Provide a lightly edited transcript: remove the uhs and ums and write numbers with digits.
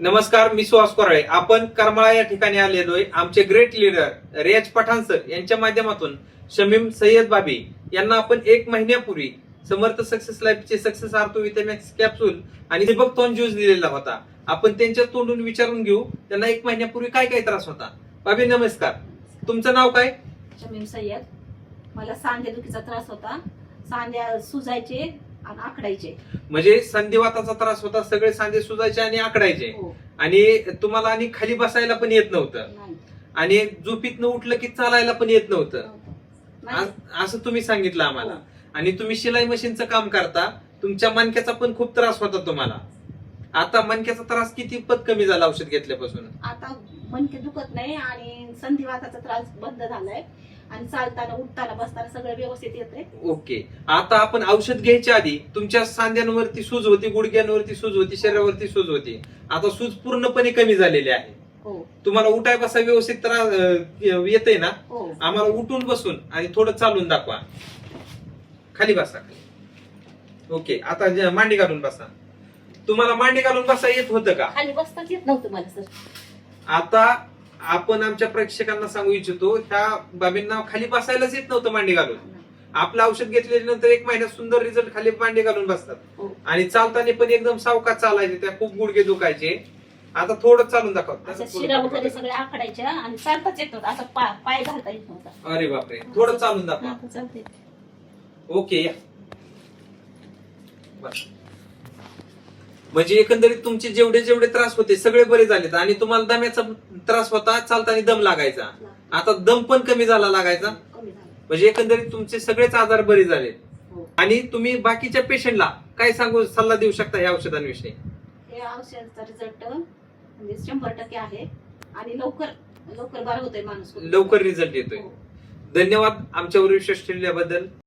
नमस्कार, मी सुहास कोराळे. आपण करमाळा या ठिकाणी आलेलोय. आमचे ग्रेट लीडर रियाज पठाण सर यांच्या माध्यमातून शमीम सय्यद बाबी यांना आपण 1 महिन्यापूर्वी समर्थ सक्सेस लाईफचे सक्सेस आर्थो विटामिक्स कॅप्सूल आणि सिबकथॉन ज्यूस दिलेला होता. आपण त्यांच्या तोंडून विचारून घेऊ त्यांना 1 महिन्यापूर्वी काय काय त्रास होता. बाबी नमस्कार, तुमचं नाव काय? शमीम सय्यद. मला सांधेदुखीचा त्रास होता. सांध्या सुजायचे आणि आकडायचे. म्हणजे संधिवाताचा त्रास होता, सगळे सांधे सुजायचे आणि आकडायचे. हो. आणि तुम्हाला आणि खाली बसायला पण येत नव्हतं नाही. आणि झोपीतनं उठलं की चालायला पण येत नव्हतं नाही. असं तुम्ही सांगितलं आम्हाला. हो. आणि तुम्ही शिलाई मशीनचं काम करता, तुमच्या मणक्याचा पण खूप त्रास होता तुम्हाला. आता मणक्याचा त्रास किती पट कमी झाला औषध घेतल्यापासून? आता मणके दुखत नाही आणि संधिवाताचा त्रास बंद झालाय आणि चालताना उठताना बसताना सगळं व्यवस्थित येतंय. ओके. आता आपण औषध घ्यायच्या आधी तुमच्या सांध्यांवरती सूज होती, गुडघ्यांवरती सूज होती, शरीरावरती सूज होती. आता सूज पूर्णपणे कमी झालेली आहे. हो. तुम्हाला उठाय बसा व्यवस्थित त्रास येतंय ना? हो. आम्हाला उठून बसून आणि थोडं चालून दाखवा. खाली बसा. ओके. आता मांडी घालून बसा. तुम्हाला मांडी घालून बसा येत होतं का? खाली बसताच येत नव्हतं मला सर. आता आपण आमच्या प्रेक्षकांना सांगू इच्छितो, ह्या बाबींना खाली बसायलाच येत नव्हतं मांडी घालून. आपलं औषध घेतल्यानंतर 1 महिन्यात सुंदर रिझल्ट, खाली मांडी घालून बसतात. हो. आणि चालताना पण एकदम सावकाश चालायचे, त्या खूप गुडघे दुखायचे. आता थोडं चालून दाखव. असं शिरा वगैरे सगळे आकडायच्या आणि चालताच येत नव्हतं. असं पाय घालता येत नव्हता. अरे बापरे, थोडं चालून दाखवा. आता चालते. ओके, या. बस. म्हणजे एकंदरीत तुमचे जेवढे जेवढे त्रास होते सगळे बरे झालेत. आणि तुम्हाला दम्याचा त्रास होता, चालताना दम लागायचा. आता दम पण कमी झाला लागायचा. कमी झालं. म्हणजे एकंदरीत तुमचे सगळेच आजार बरे झाले. हो. आणि तुम्ही बाकीच्या पेशंटला काय सांगू, सल्ला देऊ शकता या औषधांविषयी? हे औषधाचा रिझल्ट म्हणजे 100% आहे आणि लवकर लवकर बरा होतोय माणूस. लवकर रिझल्ट येतोय. हो. धन्यवाद आमच्यावर विश्वास ठेवल्याबद्दल.